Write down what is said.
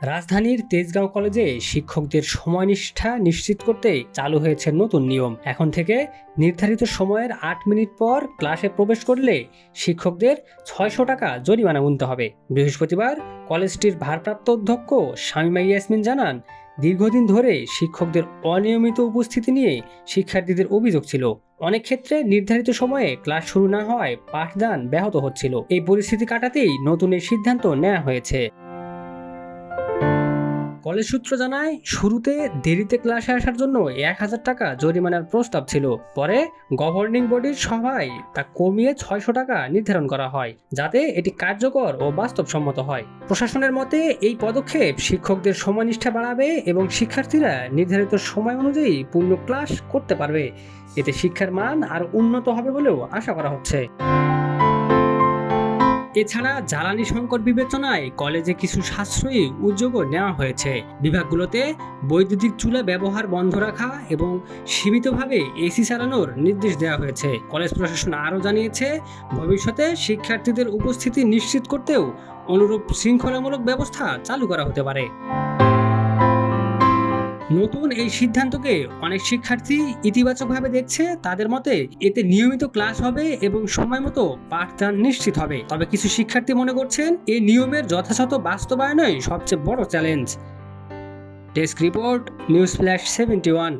রাজধানীর তেজগাঁও কলেজে শিক্ষকদের সময়নিষ্ঠা নিশ্চিত করতে চালু হয়েছে নতুন নিয়ম। এখন থেকে নির্ধারিত সময়ের ৮ মিনিট পর ক্লাসে প্রবেশ করলে শিক্ষকদের ৬০০ টাকা জরিমানা গুনতে হবে। বৃহস্পতিবার কলেজটির ভারপ্রাপ্ত অধ্যক্ষ শামীমা ইয়াসমিন জানান, দীর্ঘদিন ধরে শিক্ষকদের অনিয়মিত উপস্থিতি নিয়ে শিক্ষার্থীদের অভিযোগ ছিল। অনেক ক্ষেত্রে নির্ধারিত সময়ে ক্লাস শুরু না হওয়ায় পাঠদান ব্যাহত হচ্ছিল। এই পরিস্থিতি কাটাতেই নতুন এই সিদ্ধান্ত নেওয়া হয়েছে। কলেজ সূত্র জানায়, শুরুতে দেরিতে ক্লাসে আসার জন্য ১,০০০ টাকা জরিমানার প্রস্তাব ছিল। পরে গভর্নিং বডির সভায় তা কমিয়ে ৬০০ টাকা নির্ধারণ করা হয়, যাতে এটি কার্যকর ও বাস্তবসম্মত হয়। প্রশাসনের মতে এই পদক্ষেপ শিক্ষকদের সময়নিষ্ঠা বাড়াবে এবং শিক্ষার্থীরা নির্ধারিত সময় অনুযায়ী পূর্ণ ক্লাস করতে পারবে। এতে শিক্ষার মান আরও উন্নত হবে বলেও আশা করা হচ্ছে। এছাড়া জ্বালানি সংকট বিবেচনায় কলেজে কিছু সাশ্রয়ী উদ্যোগও নেওয়া হয়েছে। বিভাগগুলোতে বৈদ্যুতিক চুলা ব্যবহার বন্ধ রাখা এবং সীমিতভাবে এসি চালানোর নির্দেশ দেওয়া হয়েছে। কলেজ প্রশাসন আরও জানিয়েছে, ভবিষ্যতে শিক্ষার্থীদের উপস্থিতি নিশ্চিত করতেও অনুরূপ শৃঙ্খলামূলক ব্যবস্থা চালু করা হতে পারে। নতুন এই সিদ্ধান্তকে অনেক শিক্ষার্থী ইতিবাচকভাবে দেখছে। তাদের মতে এতে নিয়মিত ক্লাস হবে এবং সময় মতো পাঠদান নিশ্চিত হবে। তবে কিছু শিক্ষার্থী মনে করছেন, এই নিয়মের যথাযথ বাস্তবায়নই সবচেয়ে বড় challenge. Desk report, news flash 71।